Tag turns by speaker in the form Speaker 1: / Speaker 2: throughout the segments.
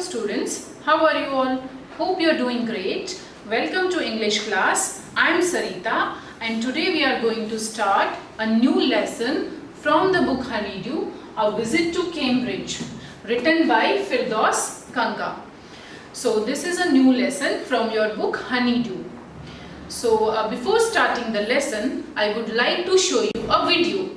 Speaker 1: students, how are you all? Hope you are doing great. Welcome to English class. I am Sarita and today we are going to start a new lesson from the book Honeydew, A Visit to Cambridge, written by Firdaus Kanka. So this is a new lesson from your book Honeydew. So before starting the lesson, I would like to show you a video.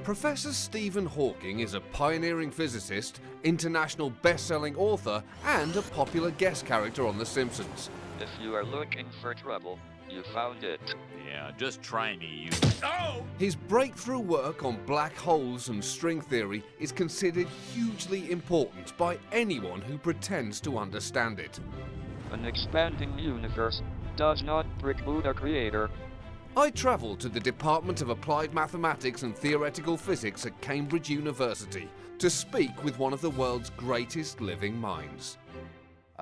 Speaker 2: Professor Stephen Hawking is a pioneering physicist, international best-selling author, and a popular guest character on The Simpsons.
Speaker 3: If you are looking for trouble, you found it.
Speaker 4: Yeah, just try me, you... Oh!
Speaker 2: His breakthrough work on black holes and string theory is considered hugely important by anyone who pretends to understand it.
Speaker 3: An expanding universe does not preclude a creator.
Speaker 2: I travelled to the Department of Applied Mathematics and Theoretical Physics at Cambridge University to speak with one of the world's greatest living minds.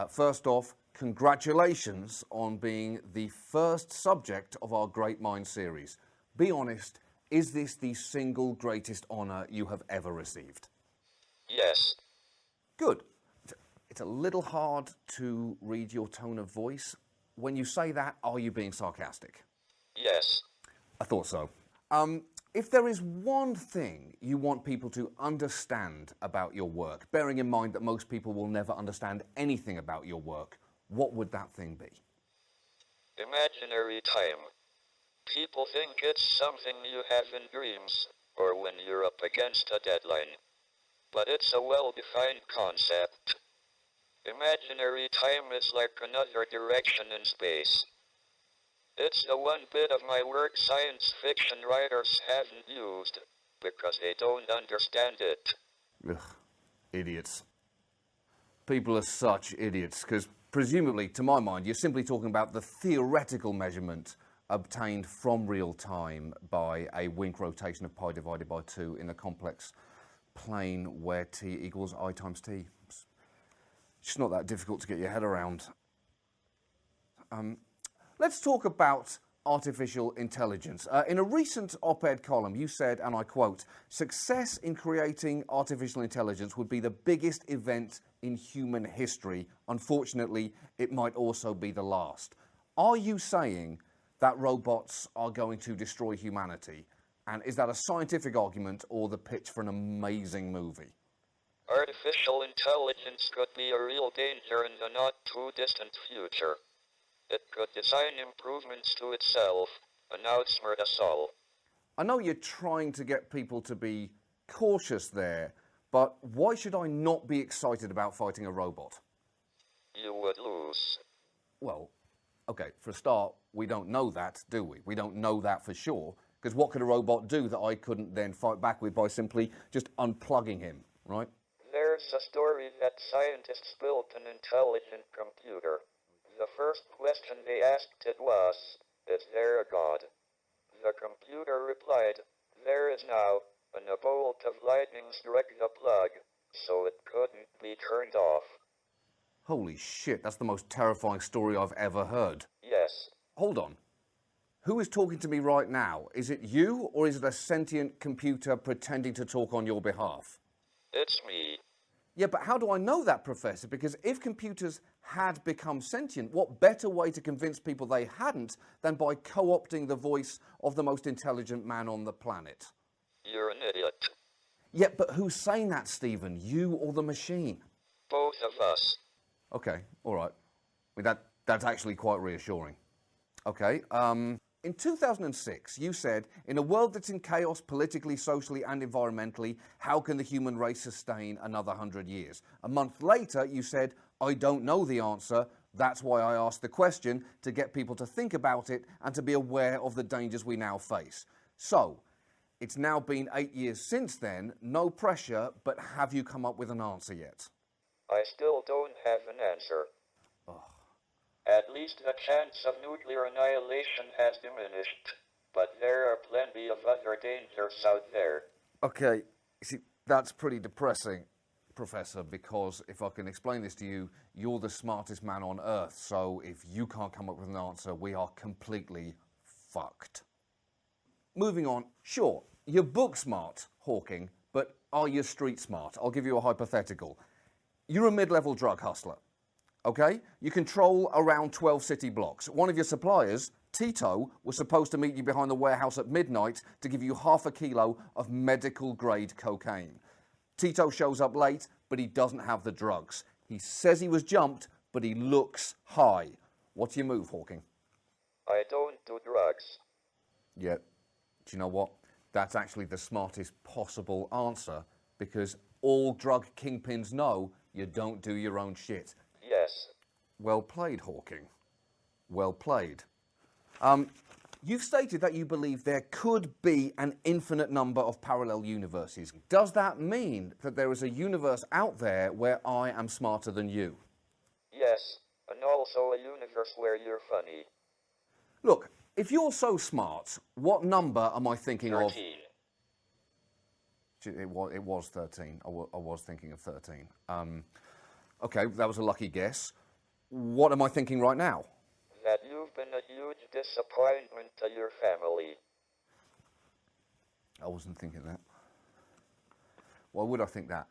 Speaker 2: First off, congratulations on being the first subject of our Great Minds series. Be honest, is this the single greatest honour you have ever received?
Speaker 3: Yes.
Speaker 2: Good. It's a little hard to read your tone of voice. When you say that, are you being sarcastic?
Speaker 3: Yes.
Speaker 2: I thought so. If there is one thing you want people to understand about your work, bearing in mind that most people will never understand anything about your work, what would that thing be?
Speaker 3: Imaginary time. People think it's something you have in dreams, or when you're up against a deadline. But it's a well-defined concept. Imaginary time is like another direction in space. It's the one bit of my work science fiction writers haven't used, because they don't understand it.
Speaker 2: Ugh, idiots. People are such idiots, because presumably, to my mind, you're simply talking about the theoretical measurement obtained from real time by a wink rotation of pi divided by 2 in the complex plane where t equals I times t. It's just not that difficult to get your head around. Let's talk about artificial intelligence. In a recent op-ed column, you said, and I quote, "Success in creating artificial intelligence would be the biggest event in human history. Unfortunately, it might also be the last." Are you saying that robots are going to destroy humanity? And is that a scientific argument or the pitch for an amazing movie?
Speaker 3: Artificial intelligence could be a real danger in the not-too-distant future. It could design improvements to itself and outsmart us all.
Speaker 2: I know you're trying to get people to be cautious there, but why should I not be excited about fighting a robot?
Speaker 3: You would lose.
Speaker 2: Well, okay, for a start, we don't know that, do we? We don't know that for sure, because what could a robot do that I couldn't then fight back with by simply just unplugging him, right?
Speaker 3: There's a story that scientists built an intelligent computer. The first question they asked it was, "Is there a God?" The computer replied, "There is now," and a bolt of lightning struck the plug, so it couldn't be turned off.
Speaker 2: Holy shit, that's the most terrifying story I've ever heard.
Speaker 3: Yes.
Speaker 2: Hold on. Who is talking to me right now? Is it you, or is it a sentient computer pretending to talk on your behalf?
Speaker 3: It's me.
Speaker 2: Yeah, but how do I know that, Professor? Because if computers had become sentient, what better way to convince people they hadn't than by co-opting the voice of the most intelligent man on the planet?
Speaker 3: You're an idiot.
Speaker 2: Yeah, but who's saying that, Stephen? You or the machine?
Speaker 3: Both of us.
Speaker 2: Okay, all right. I mean, that's actually quite reassuring. Okay, in 2006, you said, "In a world that's in chaos politically, socially, and environmentally, how can the human race sustain another 100 years? A month later, you said, "I don't know the answer. That's why I asked the question, to get people to think about it and to be aware of the dangers we now face." So, it's now been 8 years since then. No pressure, but have you come up with an answer yet?
Speaker 3: I still don't have an answer.
Speaker 2: Oh.
Speaker 3: At least the chance of nuclear annihilation has diminished, but there are plenty of other dangers out there.
Speaker 2: Okay, see, that's pretty depressing, Professor, because if I can explain this to you, you're the smartest man on Earth, so if you can't come up with an answer, we are completely fucked. Moving on, sure, you're book smart, Hawking, but are you street smart? I'll give you a hypothetical. You're a mid-level drug hustler, okay? You control around 12 city blocks. One of your suppliers, Tito, was supposed to meet you behind the warehouse at midnight to give you half a kilo of medical-grade cocaine. Tito shows up late, but he doesn't have the drugs. He says he was jumped, but he looks high. What's your move, Hawking?
Speaker 3: I don't do drugs.
Speaker 2: Yeah, do you know what? That's actually the smartest possible answer, because all drug kingpins know you don't do your own shit.
Speaker 3: Yes.
Speaker 2: Well played, Hawking. Well played. You've stated that you believe there could be an infinite number of parallel universes. Does that mean that there is a universe out there where I am smarter than you?
Speaker 3: Yes, and also a universe where you're funny.
Speaker 2: Look, if you're so smart, what number am I thinking
Speaker 3: 13.
Speaker 2: of? It was 13. I was thinking of 13. Okay, that was a lucky guess. What am I thinking right now?
Speaker 3: That you've been a huge disappointment to your family.
Speaker 2: I wasn't thinking that. Why would I think that?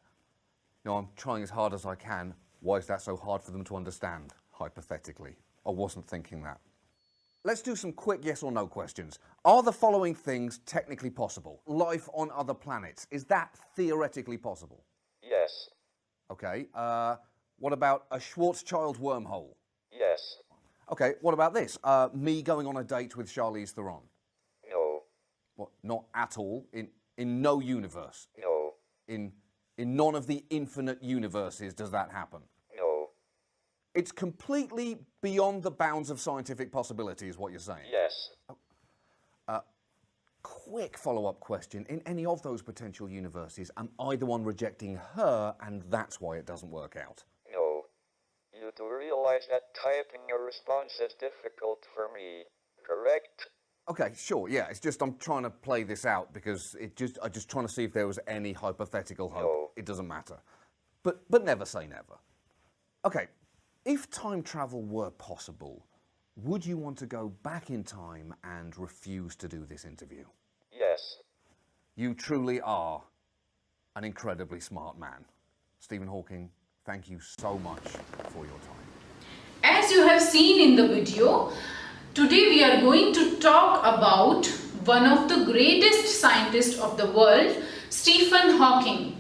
Speaker 2: No, I'm trying as hard as I can. Why is that so hard for them to understand, hypothetically? I wasn't thinking that. Let's do some quick yes or no questions. Are the following things technically possible? Life on other planets, is that theoretically possible?
Speaker 3: Yes.
Speaker 2: Okay, what about a Schwarzschild wormhole?
Speaker 3: Yes.
Speaker 2: Okay, what about this? Me going on a date with Charlize Theron?
Speaker 3: No.
Speaker 2: What, not at all? In no universe?
Speaker 3: No.
Speaker 2: In none of the infinite universes does that happen?
Speaker 3: No.
Speaker 2: It's completely beyond the bounds of scientific possibility, is what you're saying?
Speaker 3: Yes.
Speaker 2: Quick follow-up question. In any of those potential universes, am I the one rejecting her and that's why it doesn't work out?
Speaker 3: No. You do realize that typing a response is difficult for me, correct?
Speaker 2: Okay, sure, yeah. It's just I'm trying to play this out because I'm just trying to see if there was any hypothetical hope.
Speaker 3: No.
Speaker 2: It doesn't matter. But never say never. Okay, if time travel were possible, would you want to go back in time and refuse to do this interview?
Speaker 3: Yes.
Speaker 2: You truly are an incredibly smart man. Stephen Hawking, thank you so much for your time.
Speaker 1: As you have seen in the video, today we are going to talk about one of the greatest scientists of the world, Stephen Hawking.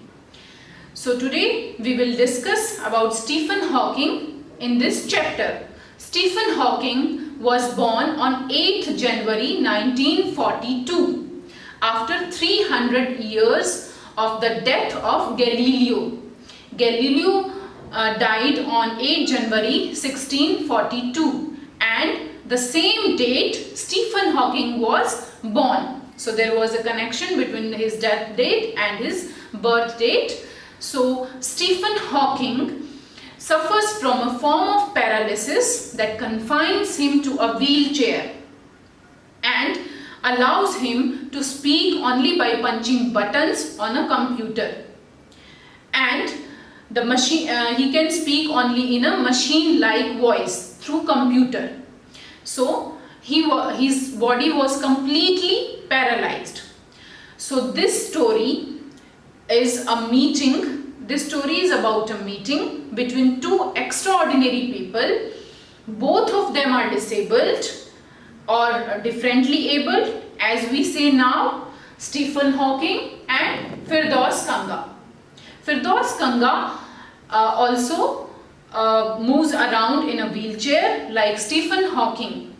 Speaker 1: So today we will discuss about Stephen Hawking in this chapter. Stephen Hawking was born on 8th January 1942 after 300 years of the death of Galileo. Galileo died on 8 January 1642 and the same date Stephen Hawking was born. So there was a connection between his death date and his birth date. So Stephen Hawking suffers from a form of paralysis that confines him to a wheelchair and allows him to speak only by punching buttons on a computer. And the machine, he can speak only in a machine-like voice through computer. So his body was completely paralyzed. So this story is a meeting. This story is about a meeting between two extraordinary people. Both of them are disabled or differently abled, as we say now, Stephen Hawking and Firdaus Kanga. Firdaus Kanga also moves around in a wheelchair like Stephen Hawking.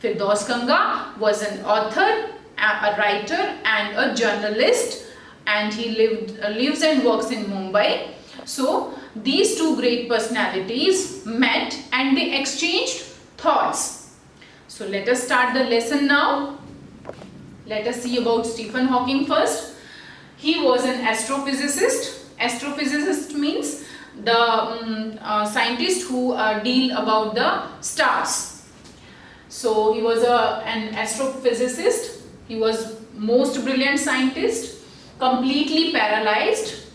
Speaker 1: Firdaus Kanga was an author, a writer and a journalist, and he lives and works in Mumbai. So these two great personalities met and they exchanged thoughts. So let us start the lesson now. Let us see about Stephen Hawking first. He was an astrophysicist. Astrophysicist means the scientist who deal about the stars. So he was an astrophysicist. He was most brilliant scientist, completely paralyzed,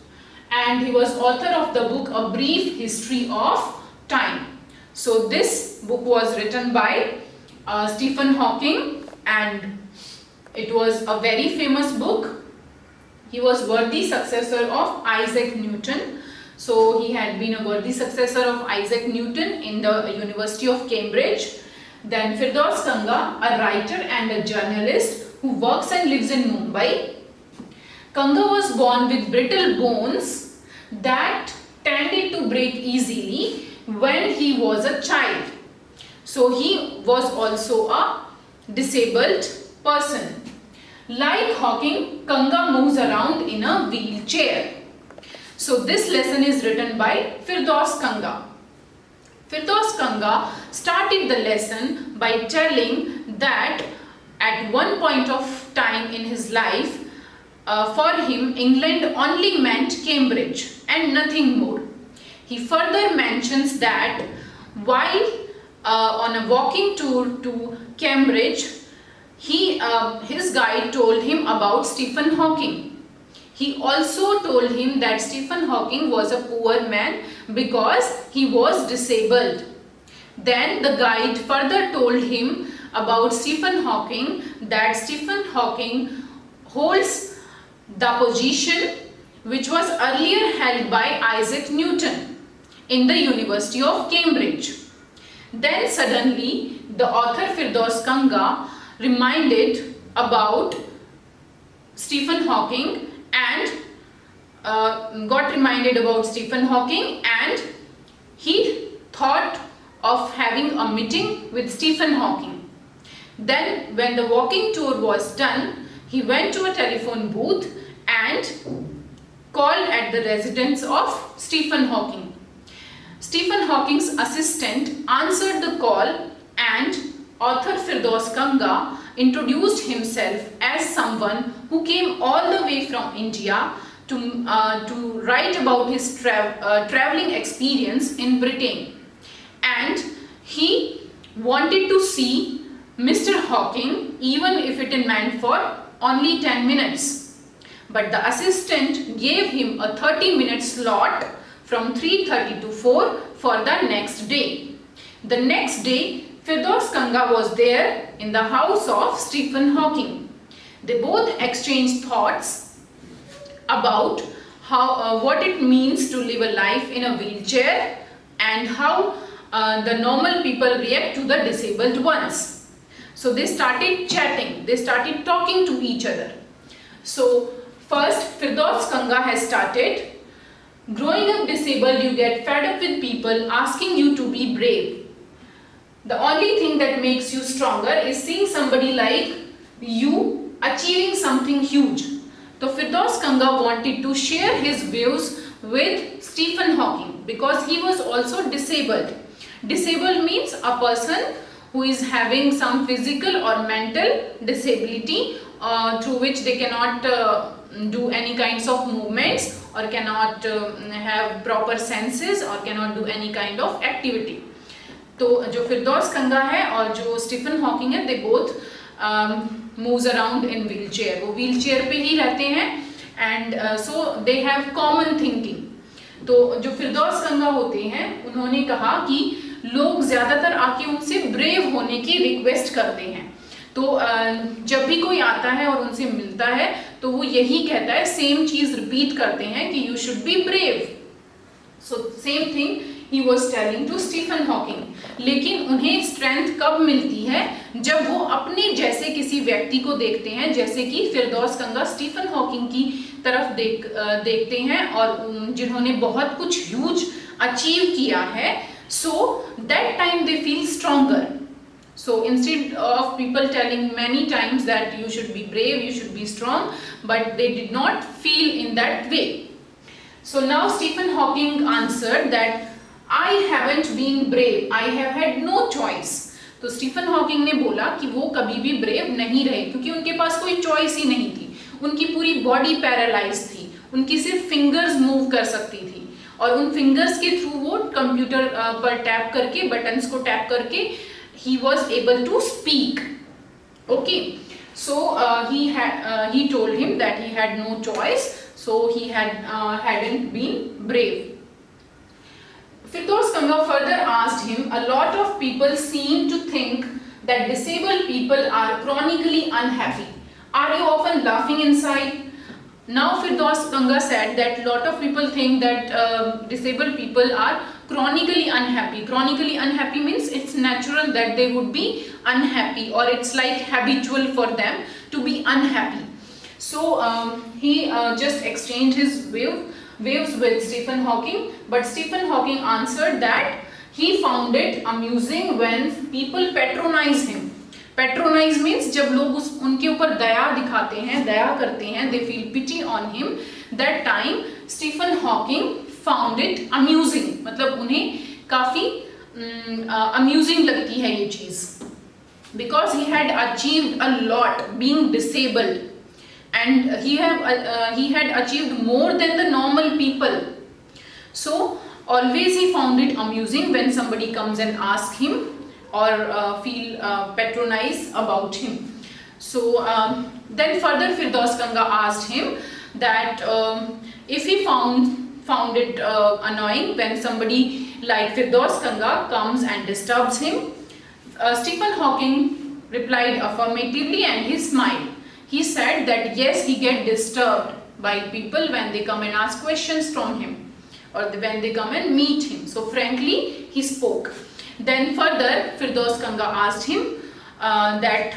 Speaker 1: and he was author of the book A Brief History of Time. So this book was written by Stephen Hawking and it was a very famous book. He was worthy successor of Isaac Newton. So he had been a worthy successor of Isaac Newton in the University of Cambridge. Then Firdaus Kanga, a writer and a journalist who works and lives in Mumbai. Kanga was born with brittle bones that tended to break easily when he was a child. So he was also a disabled person. Like Hawking, Kanga moves around in a wheelchair. So this lesson is written by Firdaus Kanga. Firdaus Kanga started the lesson by telling that at one point of time in his life, for him, England only meant Cambridge and nothing more. He further mentions that while on a walking tour to Cambridge, his guide told him about Stephen Hawking. He also told him that Stephen Hawking was a poor man because he was disabled. Then the guide further told him about Stephen Hawking, that Stephen Hawking holds the position which was earlier held by Isaac Newton in the University of Cambridge. Then suddenly the author Firdaus Kanga reminded about Stephen Hawking and got reminded about Stephen Hawking, and he thought of having a meeting with Stephen Hawking. Then when the walking tour was done, he went to a telephone booth and called at the residence of Stephen Hawking. Stephen Hawking's assistant answered the call, and author Firdaus Kanga introduced himself as someone who came all the way from India to write about his traveling experience in Britain. And he wanted to see Mr. Hawking, even if it meant for only 10 minutes. But the assistant gave him a 30-minute slot from 3:30 to 4 for the next day. The next day, Firdaus Kanga was there in the house of Stephen Hawking. They both exchanged thoughts about what it means to live a life in a wheelchair and how the normal people react to the disabled ones. So they started chatting, they started talking to each other. So first, Firdaus Kanga has started. Growing up disabled, you get fed up with people asking you to be brave. The only thing that makes you stronger is seeing somebody like you achieving something huge. So Firdaus Kanga wanted to share his views with Stephen Hawking because he was also disabled. Disabled means a person who is having some physical or mental disability through which they cannot do any kinds of movements or cannot have proper senses or cannot do any kind of activity. तो जो फिरदौस कंगा है और जो Stephen Hawking है, they both moves around in wheelchair. वो wheelchair पे ही रहते हैं and so they have common thinking. तो जो फिरदौस कंगा होते हैं, उन्होंने कहा कि लोग ज़्यादातर आके उनसे ब्रेव होने की रिक्वेस्ट करते हैं. तो जब भी कोई आता है और उनसे मिलता है तो वो यही कहता है, सेम चीज़ रिपीट करते हैं कि you should be brave. So same thing he was telling to Stephen Hawking. लेकिन उन्हें स्ट्रेंथ कब मिलती है? जब वो अपने जैसे किसी व्यक्ति को देखते हैं, जैसे कि फिरदौस कंगा स्टीफन हॉकिंग की तरफ देखते हैं और जिन्होंने बहुत कुछ ह्यूज अचीव किया है. So that time they feel stronger. So instead of people telling many times that you should be brave, you should be strong, but they did not feel in that way. So now Stephen Hawking answered that I haven't been brave, I have had no choice. तो Stephen Hawking ने बोला कि वो कभी भी brave नहीं रहे क्योंकि उनके पास कोई चॉइस ही नहीं थी. उनकी पूरी बॉडी पैरालाइज थी, उनकी सिर्फ फिंगर्स मूव कर सकती थी और उन फिंगर्स के थ्रू वो कंप्यूटर पर टैप करके, बटन्स को टैप करके he was able to speak. Okay, so he told him that he had no choice, so he hadn't been brave. Firdaus Kanga further asked him, a lot of people seem to think that disabled people are chronically unhappy. Are you often laughing inside? Now Firdaus Ganga said that lot of people think that disabled people are chronically unhappy. Chronically unhappy means it's natural that they would be unhappy, or it's like habitual for them to be unhappy. So he just exchanged his views with Stephen Hawking, but Stephen Hawking answered that he found it amusing when people patronize him. Patronize means जब लोग उनके ऊपर दया दिखाते हैं, दया करते हैं, they feel pity on him. That time Stephen Hawking found it amusing. मतलब उन्हें काफी amusing लगती है ये चीज, because he had achieved a lot being disabled, and he had achieved more than the normal people. So always he found it amusing when somebody comes and asks him or feel patronized about him. So then further Firdaus Ganga asked him that if he found it annoying when somebody like Firdaus Ganga comes and disturbs him. Stephen Hawking replied affirmatively and he smiled. He said that yes, he get disturbed by people when they come and ask questions from him, or when they come and meet him. So frankly he spoke. Then further Firdaus Ganga asked him that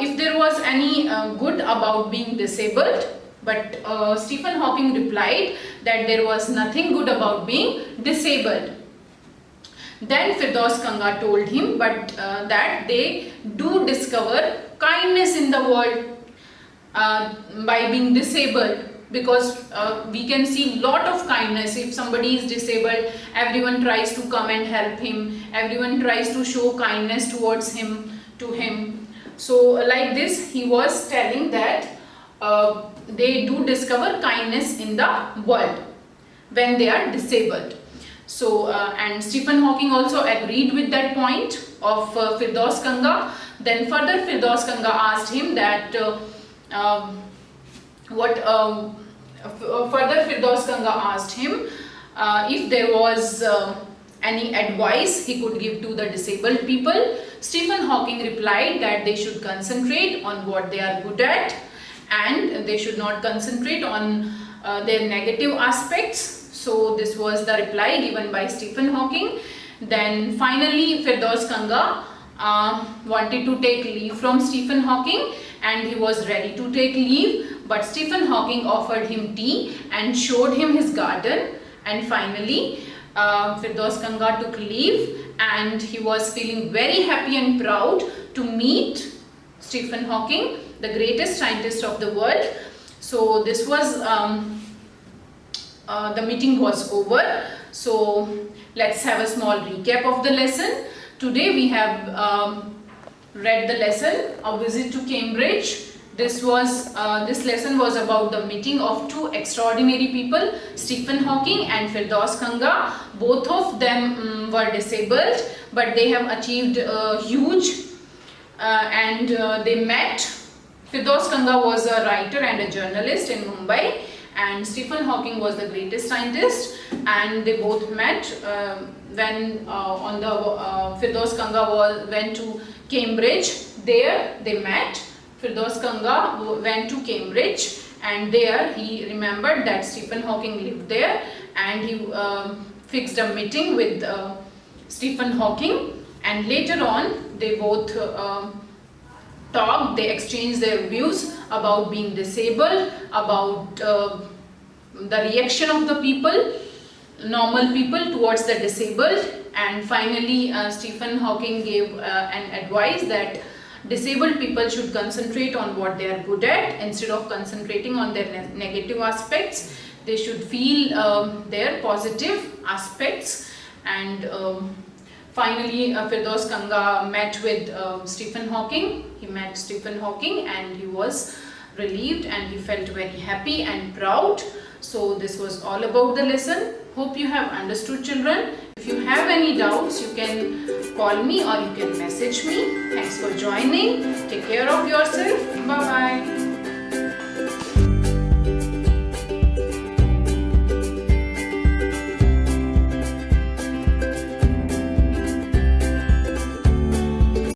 Speaker 1: if there was any good about being disabled, but Stephen Hawking replied that there was nothing good about being disabled. Then Firdaus Ganga told him that they do discover kindness in the world by being disabled, because we can see lot of kindness. If somebody is disabled, everyone tries to come and help him, everyone tries to show kindness towards him, to him. So like this he was telling that they do discover kindness in the world when they are disabled. So and Stephen Hawking also agreed with that point of Firdaus Ganga. Then further Firdaus Ganga asked him that further Firdaus Ganga asked him if there was any advice he could give to the disabled people. Stephen Hawking replied that they should concentrate on what they are good at, and they should not concentrate on their negative aspects. So this was the reply given by Stephen Hawking. Then finally Firdaus Ganga wanted to take leave from Stephen Hawking, and he was ready to take leave, but Stephen Hawking offered him tea and showed him his garden. And finally Firdaus Ganga took leave, and he was feeling very happy and proud to meet Stephen Hawking, the greatest scientist of the world. So this was the meeting was over. So let's have a small recap of the lesson. Today we have read the lesson, A Visit to Cambridge. This lesson was about the meeting of two extraordinary people, Stephen Hawking and Firdaus Ganga. Both of them were disabled, but they have achieved huge and they met. Firdaus Ganga was a writer and a journalist in Mumbai, and Stephen Hawking was the greatest scientist, and they both met when Firdaus Ganga went to Cambridge. There they met. Firdaus Ganga went to Cambridge, and there he remembered that Stephen Hawking lived there, and he fixed a meeting with Stephen Hawking, and later on they both talked, they exchanged their views about being disabled, about the reaction of the people, normal people towards the disabled. And finally Stephen Hawking gave an advice that disabled people should concentrate on what they are good at instead of concentrating on their negative aspects. They should feel their positive aspects. And finally Firdaus Ganga met with Stephen Hawking. He met Stephen Hawking and he was relieved and he felt very happy and proud. So this was all about the lesson. Hope you have understood, children. If you have any doubts, you can call me or you can message me. Thanks for joining. Take care of yourself. Bye-bye.